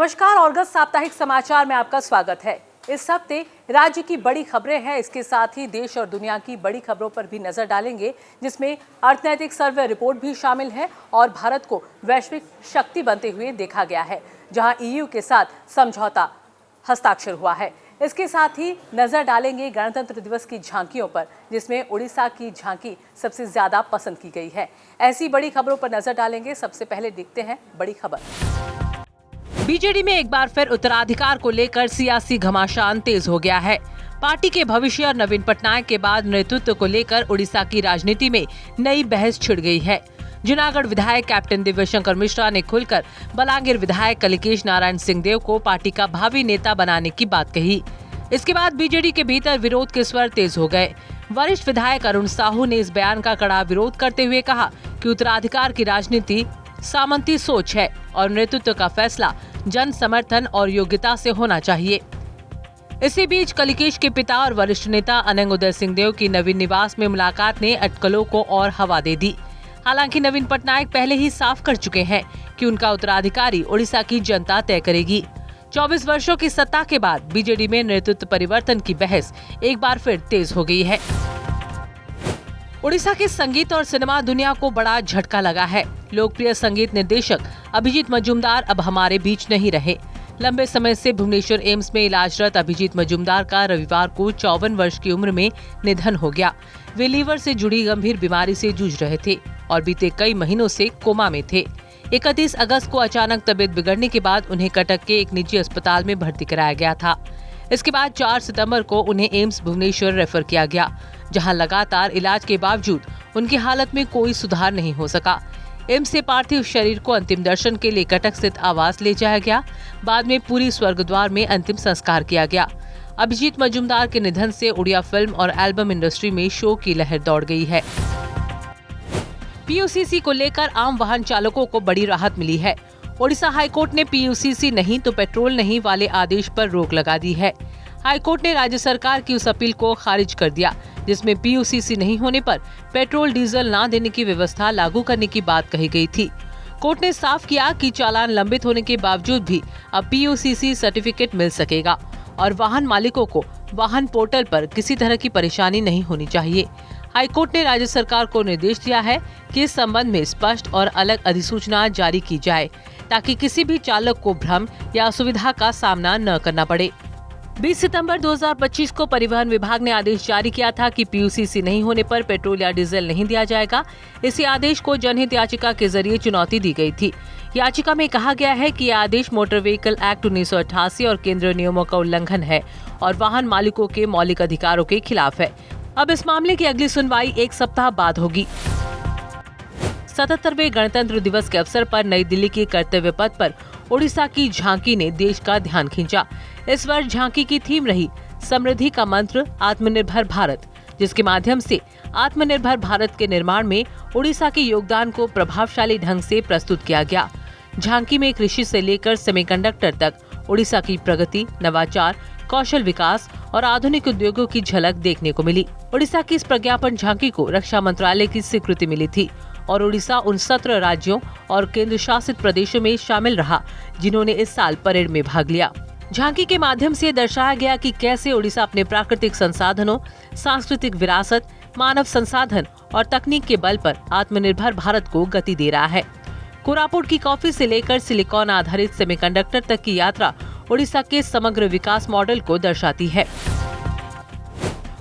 नमस्कार, ऑर्गस्ट साप्ताहिक समाचार में आपका स्वागत है। इस हफ्ते राज्य की बड़ी खबरें हैं, इसके साथ ही देश और दुनिया की बड़ी खबरों पर भी नजर डालेंगे, जिसमें अर्थनैतिक सर्वे रिपोर्ट भी शामिल है और भारत को वैश्विक शक्ति बनते हुए देखा गया है, जहां ईयू के साथ समझौता हस्ताक्षर हुआ है। इसके साथ ही नजर डालेंगे गणतंत्र दिवस की झांकियों पर, जिसमें उड़ीसा की झांकी सबसे ज्यादा पसंद की गई है। ऐसी बड़ी खबरों पर नजर डालेंगे। सबसे पहले देखते हैं बड़ी खबर। बीजेडी में एक बार फिर उत्तराधिकार को लेकर सियासी घमासान तेज हो गया है। पार्टी के भविष्य और नवीन पटनायक के बाद नेतृत्व को लेकर उड़ीसा की राजनीति में नई बहस छिड़ गई है। जूनागढ़ विधायक कैप्टन दिव्यशंकर मिश्रा ने खुलकर बलांगीर विधायक कलिकेश नारायण सिंहदेव को पार्टी का भावी नेता बनाने की बात कही। इसके बाद बीजेडी के भीतर विरोध के स्वर तेज हो गए। वरिष्ठ विधायक अरुण साहू ने इस बयान का कड़ा विरोध करते हुए कहा कि उत्तराधिकार की राजनीति सामंती सोच है और नेतृत्व का फैसला जन समर्थन और योग्यता से होना चाहिए। इसी बीच कलिकेश के पिता और वरिष्ठ नेता अनंग उदय सिंहदेव की नवीन निवास में मुलाकात ने अटकलों को और हवा दे दी। हालांकि नवीन पटनायक पहले ही साफ कर चुके हैं कि उनका उत्तराधिकारी उड़ीसा की जनता तय करेगी। 24 वर्षों की सत्ता के बाद बीजेडी में नेतृत्व परिवर्तन की बहस एक बार फिर तेज हो गई है। उड़ीसा के संगीत और सिनेमा दुनिया को बड़ा झटका लगा है। लोकप्रिय संगीत निर्देशक अभिजीत मजूमदार अब हमारे बीच नहीं रहे। लंबे समय से भुवनेश्वर एम्स में इलाजरत अभिजीत मजूमदार का रविवार को 54 वर्ष की उम्र में निधन हो गया। वे लीवर से जुड़ी गंभीर बीमारी से जूझ रहे थे और बीते कई महीनों से कोमा में थे। 31 अगस्त को अचानक तबीयत बिगड़ने के बाद उन्हें कटक के एक निजी अस्पताल में भर्ती कराया गया था। इसके बाद 4 सितंबर को उन्हें एम्स भुवनेश्वर रेफर किया गया, जहां लगातार इलाज के बावजूद उनकी हालत में कोई सुधार नहीं हो सका। एम्स से पार्थिव शरीर को अंतिम दर्शन के लिए कटक स्थित आवास ले जाया गया। बाद में पूरी स्वर्गद्वार में अंतिम संस्कार किया गया। अभिजीत मजूमदार के निधन से उड़िया फिल्म और एल्बम इंडस्ट्री में शोक की लहर दौड़ गई है। पीयूसीसी को लेकर आम वाहन चालकों को बड़ी राहत मिली है। ओडिशा हाईकोर्ट ने पीयूसीसी नहीं तो पेट्रोल नहीं वाले आदेश पर रोक लगा दी है। हाईकोर्ट ने राज्य सरकार की उस अपील को खारिज कर दिया, जिसमें पीयूसीसी नहीं होने पर पेट्रोल डीजल न देने की व्यवस्था लागू करने की बात कही गई थी। कोर्ट ने साफ किया कि चालान लंबित होने के बावजूद भी अब पीयूसीसी सर्टिफिकेट मिल सकेगा और वाहन मालिकों को वाहन पोर्टल पर किसी तरह की परेशानी नहीं होनी चाहिए। हाईकोर्ट ने राज्य सरकार को निर्देश दिया है कि इस संबंध में स्पष्ट और अलग अधिसूचना जारी की जाए, ताकि किसी भी चालक को भ्रम या असुविधा का सामना न करना पड़े। 20 सितंबर 2025 को परिवहन विभाग ने आदेश जारी किया था कि पीयूसीसी नहीं होने पर पेट्रोल या डीजल नहीं दिया जाएगा। इसी आदेश को जनहित याचिका के जरिए चुनौती दी गई थी। याचिका में कहा गया है कि यह आदेश मोटर व्हीकल एक्ट 1988 और केंद्रीय नियमों का उल्लंघन है और वाहन मालिकों के मौलिक अधिकारों के खिलाफ है। अब इस मामले की अगली सुनवाई 1 सप्ताह बाद होगी। 77वें गणतंत्र दिवस के अवसर पर नई दिल्ली के कर्तव्य पथ पर उड़ीसा की झांकी ने देश का ध्यान खींचा। इस वर्ष झांकी की थीम रही समृद्धि का मंत्र आत्मनिर्भर भारत, जिसके माध्यम से आत्मनिर्भर भारत के निर्माण में उड़ीसा के योगदान को प्रभावशाली ढंग से प्रस्तुत किया गया। झांकी में कृषि से लेकर सेमीकंडक्टर तक उड़ीसा की प्रगति, नवाचार, कौशल विकास और आधुनिक उद्योगों की झलक देखने को मिली। उड़ीसा की इस प्रज्ञापन झांकी को रक्षा मंत्रालय की स्वीकृति मिली थी और उड़ीसा उन 17 राज्यों और केंद्र शासित प्रदेशों में शामिल रहा जिन्होंने इस साल परेड में भाग लिया। झांकी के माध्यम से दर्शाया गया कि कैसे उड़ीसा अपने प्राकृतिक संसाधनों, सांस्कृतिक विरासत, मानव संसाधन और तकनीक के बल पर आत्मनिर्भर भारत को गति दे रहा है। कोरापुट की कॉफी से लेकर सिलिकॉन आधारित सेमीकंडक्टर तक की यात्रा उड़ीसा के समग्र विकास मॉडल को दर्शाती है।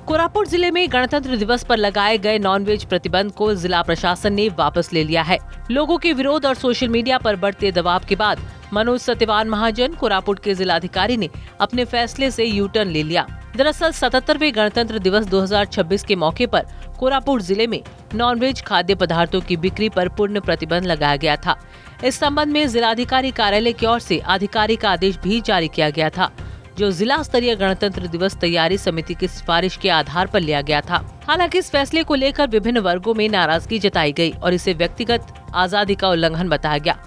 कोरापुट जिले में गणतंत्र दिवस पर लगाए गए नॉनवेज प्रतिबंध को जिला प्रशासन ने वापस ले लिया है। लोगों के विरोध और सोशल मीडिया पर बढ़ते दबाव के बाद मनोज सत्यवान महाजन, कोरापुट के जिलाधिकारी, ने अपने फैसले से यू टर्न ले लिया। दरअसल 77वें गणतंत्र दिवस 2026 के मौके पर कोरापुट जिले में नॉनवेज खाद्य पदार्थों की बिक्री पर पूर्ण प्रतिबंध लगाया गया था। इस संबंध में जिलाधिकारी कार्यालय की ओर से आधिकारिक आदेश भी जारी किया गया था, जो जिला स्तरीय गणतंत्र दिवस तैयारी समिति की सिफारिश के आधार पर लिया गया था। हालांकि इस फैसले को लेकर विभिन्न वर्गों में नाराजगी जताई गई और इसे व्यक्तिगत आजादी का उल्लंघन बताया गया।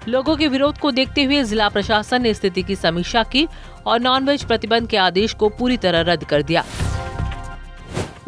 लोगों के विरोध को देखते हुए जिला प्रशासन ने स्थिति की समीक्षा की और नॉनवेज प्रतिबंध के आदेश को पूरी तरह रद्द कर दिया।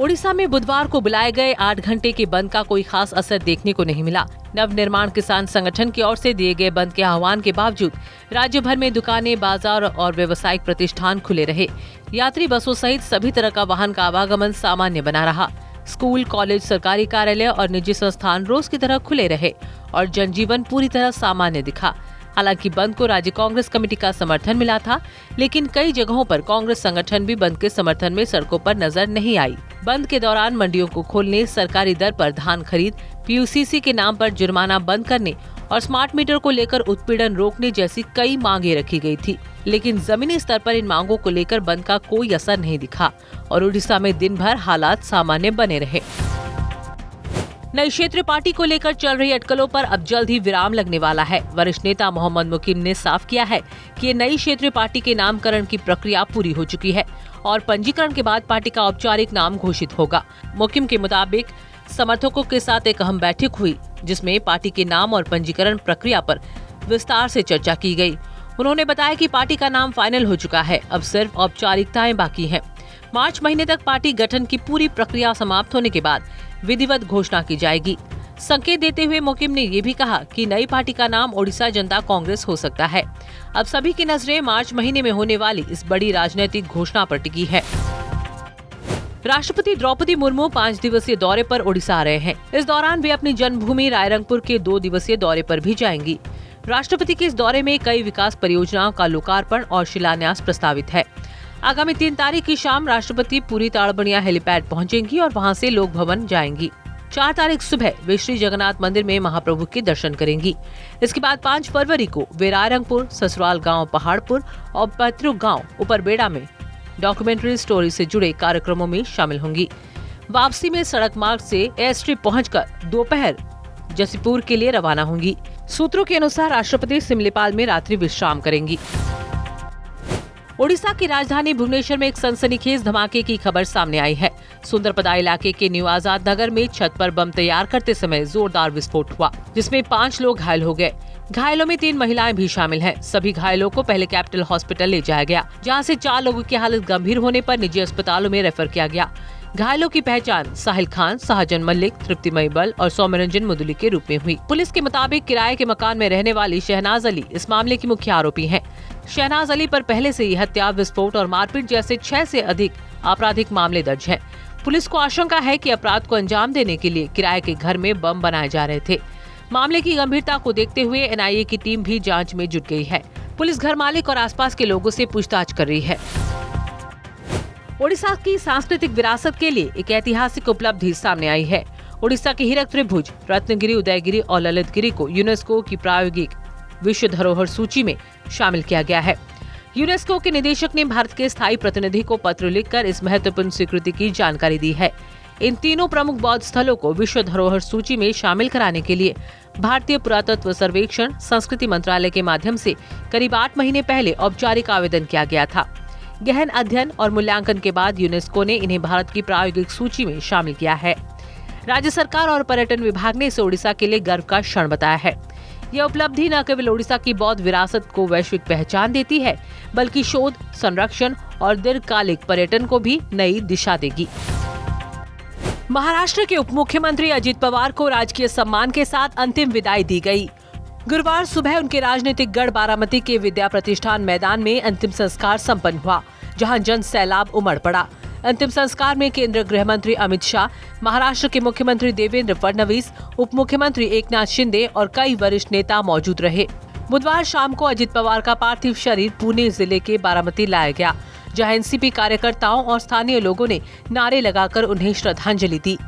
ओडिशा में बुधवार को बुलाए गए 8 घंटे के बंद का कोई खास असर देखने को नहीं मिला। नवनिर्माण किसान संगठन की ओर से दिए गए बंद के आह्वान के बावजूद राज्य भर में दुकानें, बाजार और व्यवसायिक प्रतिष्ठान खुले रहे। यात्री बसों सहित सभी तरह का वाहन का आवागमन सामान्य बना रहा। स्कूल, कॉलेज, सरकारी कार्यालय और निजी संस्थान रोज की तरह खुले रहे और जनजीवन पूरी तरह सामान्य दिखा। हालांकि बंद को राज्य कांग्रेस कमेटी का समर्थन मिला था, लेकिन कई जगहों पर कांग्रेस संगठन भी बंद के समर्थन में सड़कों पर नजर नहीं आई। बंद के दौरान मंडियों को खोलने, सरकारी दर पर धान खरीद, पीयूसीसी के नाम पर जुर्माना बंद करने और स्मार्ट मीटर को लेकर उत्पीड़न रोकने जैसी कई मांगे रखी गई थी। लेकिन जमीनी स्तर पर इन मांगों को लेकर बंद का कोई असर नहीं दिखा और उड़ीसा में दिन भर हालात सामान्य बने रहे। नई क्षेत्रीय पार्टी को लेकर चल रही अटकलों पर अब जल्द ही विराम लगने वाला है। वरिष्ठ नेता मोहम्मद मुकीम ने साफ किया है कि ये नई क्षेत्रीय पार्टी के नामकरण की प्रक्रिया पूरी हो चुकी है और पंजीकरण के बाद पार्टी का औपचारिक नाम घोषित होगा। मुकीम के मुताबिक समर्थकों के साथ एक अहम बैठक हुई, जिसमें पार्टी के नाम और पंजीकरण प्रक्रिया पर विस्तार से चर्चा की गई। उन्होंने बताया कि पार्टी का नाम फाइनल हो चुका है, अब सिर्फ औपचारिकताएं बाकी हैं। मार्च महीने तक पार्टी गठन की पूरी प्रक्रिया समाप्त होने के बाद विधिवत घोषणा की जाएगी। संकेत देते हुए मुकीम ने ये भी कहा कि नई पार्टी का नाम ओडिशा जनता कांग्रेस हो सकता है। अब सभी की नजरें मार्च महीने में होने वाली इस बड़ी राजनीतिक घोषणा पर टिकी है। राष्ट्रपति द्रौपदी मुर्मू 5 दिवसीय दौरे पर ओडिशा आ रहे हैं। इस दौरान वे अपनी जन्मभूमि रायरंगपुर के 2 दिवसीय दौरे पर भी जाएंगी। राष्ट्रपति के इस दौरे में कई विकास परियोजनाओं का लोकार्पण और शिलान्यास प्रस्तावित है। आगामी 3 तारीख की शाम राष्ट्रपति पुरी ताड़बनिया हेलीपैड पहुंचेंगी और वहां से लोक भवन जाएंगी। 4 तारीख सुबह वे श्री जगन्नाथ मंदिर में महाप्रभु के दर्शन करेंगी। इसके बाद 5 फरवरी को वे रायरंगपुर, ससुराल गांव पहाड़पुर और पैतृक गांव उपरबेड़ा में डॉक्यूमेंट्री स्टोरी से जुड़े कार्यक्रमों में शामिल होंगी। वापसी में सड़क मार्ग से एयर स्ट्रिप पहुंचकर दोपहर जसीपुर के लिए रवाना होंगी। सूत्रों के अनुसार राष्ट्रपति सिमलीपाल में रात्रि विश्राम करेंगी। ओडिशा की राजधानी भुवनेश्वर में एक सनसनीखेज धमाके की खबर सामने आई है। सुंदरपदा इलाके के न्यू आजाद नगर में छत पर बम तैयार करते समय जोरदार विस्फोट हुआ, जिसमें 5 लोग घायल हो गए। घायलों में 3 महिलाएं भी शामिल हैं। सभी घायलों को पहले कैपिटल हॉस्पिटल ले जाया गया, जहां से 4 लोगों की हालत गंभीर होने पर निजी अस्पतालों में रेफर किया गया। घायलों की पहचान साहिल खान, सहजन मलिक, तृप्तिमयी बल और सौम्यरंजन मुदुली के रूप में हुई। पुलिस के मुताबिक किराए के मकान में रहने वाली शहनाज अली इस मामले की मुख्य आरोपी हैं। शहनाज अली पर पहले से ही हत्या, विस्फोट और मारपीट जैसे 6 से अधिक आपराधिक मामले दर्ज हैं। पुलिस को आशंका है कि अपराध को अंजाम देने के लिए किराए के घर में बम बनाए जा रहे थे। मामले की गंभीरता को देखते हुए एनआईए की टीम भी जांच में जुट गई है। पुलिस घर मालिक और आसपास के लोगों से पूछताछ कर रही है। ओडिशा की सांस्कृतिक विरासत के लिए एक ऐतिहासिक उपलब्धि सामने आई है। ओडिशा के हीरक त्रिभुज, रत्नगिरी, उदयगिरी और ललितगिरी को यूनेस्को की प्रायोगिक विश्व धरोहर सूची में शामिल किया गया है। यूनेस्को के निदेशक ने भारत के स्थायी प्रतिनिधि को पत्र लिखकर इस महत्वपूर्ण स्वीकृति की जानकारी दी है। इन तीनों प्रमुख बौद्ध स्थलों को विश्व धरोहर सूची में शामिल कराने के लिए भारतीय पुरातत्व सर्वेक्षण संस्कृति मंत्रालय के माध्यम से करीब 8 महीने पहले औपचारिक आवेदन किया गया था। गहन अध्ययन और मूल्यांकन के बाद यूनेस्को ने इन्हें भारत की प्रायोगिक सूची में शामिल किया है। राज्य सरकार और पर्यटन विभाग ने इसे ओडिशा के लिए गर्व का क्षण बताया है। यह उपलब्धि न केवल ओडिशा की बौद्ध विरासत को वैश्विक पहचान देती है, बल्कि शोध, संरक्षण और दीर्घकालिक पर्यटन को भी नई दिशा देगी। महाराष्ट्र के उप मुख्यमंत्री अजित पवार को राजकीय सम्मान के साथ अंतिम विदाई दी गई। गुरुवार सुबह उनके राजनीतिक गढ़ बारामती के विद्या प्रतिष्ठान मैदान में अंतिम संस्कार संपन्न हुआ, जहां जन सैलाब उमड़ पड़ा। अंतिम संस्कार में केंद्रीय गृह मंत्री अमित शाह, महाराष्ट्र के मुख्यमंत्री देवेंद्र फडणवीस, उप मुख्यमंत्री एकनाथ शिंदे और कई वरिष्ठ नेता मौजूद रहे। बुधवार शाम को अजित पवार का पार्थिव शरीर पुणे जिले के बारामती लाया गया, जहां एनसीपी कार्यकर्ताओं और स्थानीय लोगों ने नारे लगाकर उन्हें श्रद्धांजलि दी।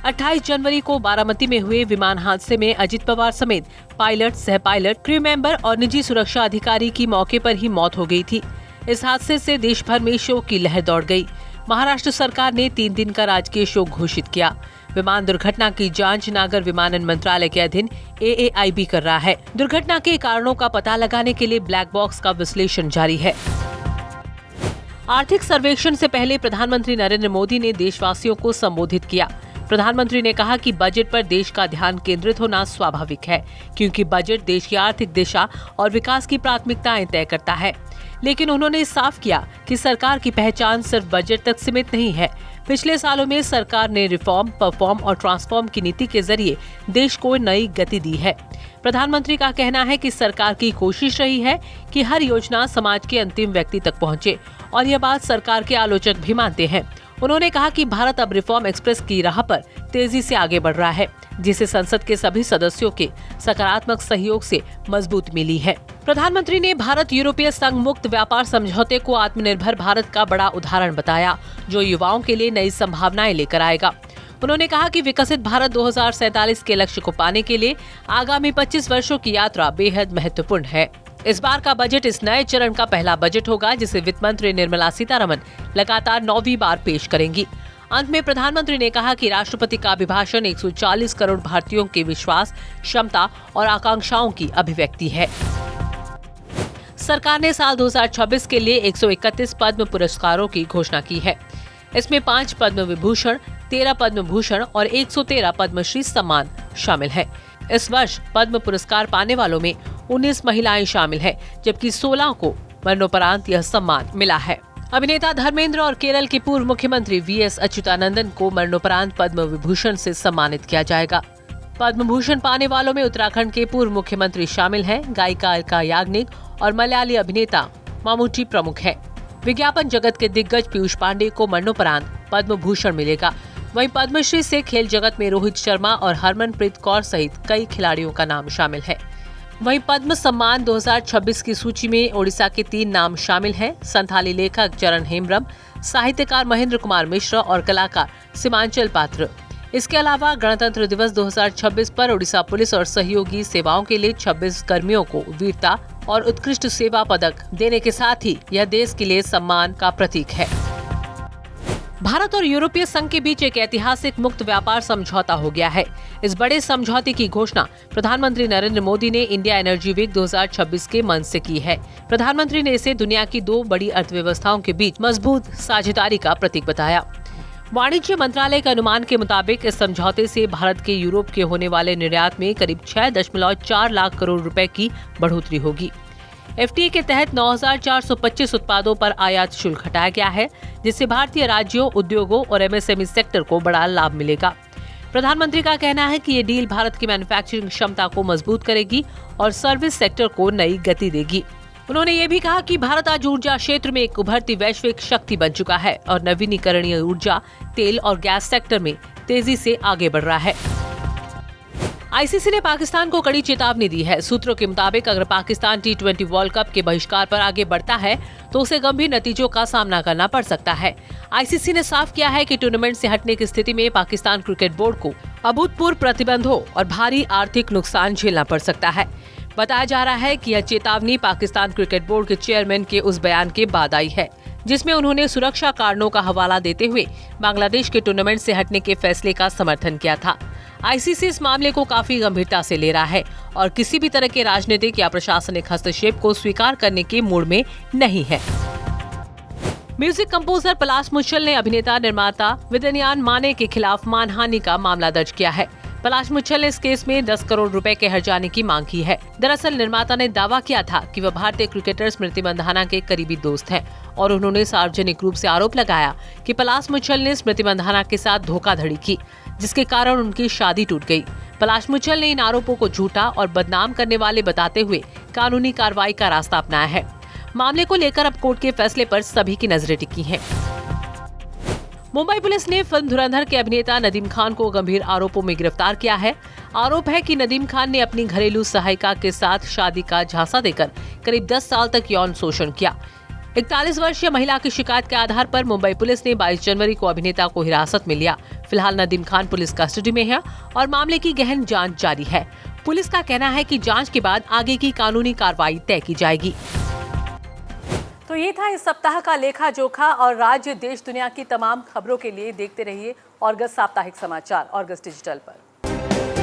28 जनवरी को बारामती में हुए विमान हादसे में अजित पवार समेत पायलट, सह पायलट, क्रू मेंबर और निजी सुरक्षा अधिकारी की मौके पर ही मौत हो गई थी। इस हादसे से देश भर में शोक की लहर दौड़ गई। महाराष्ट्र सरकार ने 3 दिन का राजकीय शोक घोषित किया। विमान दुर्घटना की जांच नागर विमानन मंत्रालय के अधीन AAIB कर रहा है। दुर्घटना के कारणों का पता लगाने के लिए ब्लैक बॉक्स का विश्लेषण जारी है। आर्थिक सर्वेक्षण से पहले प्रधानमंत्री नरेंद्र मोदी ने देशवासियों को संबोधित किया। प्रधानमंत्री ने कहा कि बजट पर देश का ध्यान केंद्रित होना स्वाभाविक है, क्योंकि बजट देश की आर्थिक दिशा और विकास की प्राथमिकताएं तय करता है। लेकिन उन्होंने साफ किया कि सरकार की पहचान सिर्फ बजट तक सीमित नहीं है। पिछले सालों में सरकार ने रिफॉर्म, परफॉर्म और ट्रांसफॉर्म की नीति के जरिए देश को नई गति दी है। प्रधानमंत्री का कहना है कि सरकार की कोशिश रही है कि हर योजना समाज के अंतिम व्यक्ति तक पहुंचे और यह बात सरकार के आलोचक भी मानते हैं। उन्होंने कहा कि भारत अब रिफॉर्म एक्सप्रेस की राह पर तेजी से आगे बढ़ रहा है, जिसे संसद के सभी सदस्यों के सकारात्मक सहयोग से मजबूत मिली है। प्रधानमंत्री ने भारत यूरोपीय संघ मुक्त व्यापार समझौते को आत्मनिर्भर भारत का बड़ा उदाहरण बताया, जो युवाओं के लिए नई संभावनाएं लेकर आएगा। उन्होंने कहा कि विकसित भारत 2047 के लक्ष्य को पाने के लिए आगामी 25 वर्षों की यात्रा बेहद महत्वपूर्ण है। इस बार का बजट इस नए चरण का पहला बजट होगा, जिसे वित्त मंत्री निर्मला सीतारमण लगातार 9वीं बार पेश करेंगी। अंत में प्रधानमंत्री ने कहा कि राष्ट्रपति का अभिभाषण 140 करोड़ भारतीयों के विश्वास, क्षमता और आकांक्षाओं की अभिव्यक्ति है। सरकार ने साल 2026 के लिए 131 पद्म पुरस्कारों की घोषणा की है। इसमें 5 पद्म विभूषण, 13 पद्म भूषण और 113 पद्मश्री सम्मान शामिल है। इस वर्ष पद्म पुरस्कार पाने वालों में 19 महिलाएं शामिल हैं, जबकि 16 को मरणोपरांत यह सम्मान मिला है। अभिनेता धर्मेंद्र और केरल के पूर्व मुख्यमंत्री वीएस अच्युतानंदन को मरणोपरांत पद्म विभूषण से सम्मानित किया जाएगा। पद्म भूषण पाने वालों में उत्तराखंड के पूर्व मुख्यमंत्री शामिल हैं, गायिका अलका याग्निक और मलयाली अभिनेता ममूटी प्रमुख है। विज्ञापन जगत के दिग्गज पीयूष पांडे को मरणोपरांत पद्म भूषण मिलेगा। वहीं पद्मश्री से खेल जगत में रोहित शर्मा और हरमनप्रीत कौर सहित कई खिलाड़ियों का नाम शामिल है। वहीं पद्म सम्मान 2026 की सूची में ओडिशा के 3 नाम शामिल हैं। संथाली लेखक चरण हेम्ब्रम, साहित्यकार महेंद्र कुमार मिश्र और कलाकार सीमांचल पात्र। इसके अलावा गणतंत्र दिवस 2026 पर ओडिशा पुलिस और सहयोगी सेवाओं के लिए 26 कर्मियों को वीरता और उत्कृष्ट सेवा पदक देने के साथ ही यह देश के लिए सम्मान का प्रतीक है। भारत और यूरोपीय संघ के बीच एक ऐतिहासिक मुक्त व्यापार समझौता हो गया है। इस बड़े समझौते की घोषणा प्रधानमंत्री नरेंद्र मोदी ने इंडिया एनर्जी वीक 2026 के मंच से की है। प्रधानमंत्री ने इसे दुनिया की 2 बड़ी अर्थव्यवस्थाओं के बीच मजबूत साझेदारी का प्रतीक बताया। वाणिज्य मंत्रालय के अनुमान के मुताबिक इस समझौते से भारत के यूरोप के होने वाले निर्यात में करीब 6.4 लाख करोड़ रुपए की बढ़ोतरी होगी। एफटीए के तहत 9,425 उत्पादों पर आयात शुल्क हटाया गया है, जिससे भारतीय राज्यों, उद्योगों और एमएसएमई सेक्टर को बड़ा लाभ मिलेगा। प्रधानमंत्री का कहना है कि ये डील भारत की मैन्युफैक्चरिंग क्षमता को मजबूत करेगी और सर्विस सेक्टर को नई गति देगी। उन्होंने ये भी कहा कि भारत आज ऊर्जा क्षेत्र में एक उभरती वैश्विक शक्ति बन चुका है और नवीनीकरणीय ऊर्जा, तेल और गैस सेक्टर में तेजी से आगे बढ़ रहा है। आईसीसी ने पाकिस्तान को कड़ी चेतावनी दी है। सूत्रों के मुताबिक अगर पाकिस्तान T20 वर्ल्ड कप के बहिष्कार पर आगे बढ़ता है तो उसे गंभीर नतीजों का सामना करना पड़ सकता है। आईसीसी ने साफ किया है कि टूर्नामेंट से हटने की स्थिति में पाकिस्तान क्रिकेट बोर्ड को अभूतपूर्व प्रतिबंधों और भारी आर्थिक नुकसान झेलना पड़ सकता है। बताया जा रहा है कि यह चेतावनी पाकिस्तान क्रिकेट बोर्ड के चेयरमैन के उस बयान के बाद आई है, जिसमें उन्होंने सुरक्षा कारणों का हवाला देते हुए बांग्लादेश के टूर्नामेंट से हटने के फैसले का समर्थन किया था। आईसीसी इस मामले को काफी गंभीरता से ले रहा है और किसी भी तरह के राजनीतिक या प्रशासनिक हस्तक्षेप को स्वीकार करने के मूड में नहीं है। म्यूजिक कंपोजर पलाश मुच्छल ने अभिनेता निर्माता विद्यान माने के खिलाफ मानहानि का मामला दर्ज किया है। पलाश मुच्छल ने इस केस में 10 करोड़ रुपए के हर्जाने की मांग की है। दरअसल निर्माता ने दावा किया था कि वह भारतीय क्रिकेटर स्मृति मंधाना के करीबी दोस्त हैं और उन्होंने सार्वजनिक रूप से आरोप लगाया कि पलाश मुच्छल ने स्मृति मंधाना के साथ धोखाधड़ी की, जिसके कारण उनकी शादी टूट गई। पलाश मुच्छल ने इन आरोपों को झूठा और बदनाम करने वाले बताते हुए कानूनी कार्रवाई का रास्ता अपनाया है। मामले को लेकर अब कोर्ट के फैसले पर सभी की नजरें टिकी हैं। मुंबई पुलिस ने फिल्म धुरंधर के अभिनेता नदीम खान को गंभीर आरोपों में गिरफ्तार किया है। आरोप है कि नदीम खान ने अपनी घरेलू सहायिका के साथ शादी का झांसा देकर करीब 10 साल तक यौन शोषण किया। 41 वर्षीय महिला की शिकायत के आधार पर मुंबई पुलिस ने 22 जनवरी को अभिनेता को हिरासत में लिया। फिलहाल नदीम खान पुलिस कस्टडी में है और मामले की गहन जांच जारी है। पुलिस का कहना है कि जांच के बाद आगे की कानूनी कार्रवाई तय की जाएगी। तो ये था इस सप्ताह का लेखा जोखा और राज्य, देश, दुनिया की तमाम खबरों के लिए देखते रहिए ऑर्गस साप्ताहिक समाचार ऑर्गस डिजिटल पर।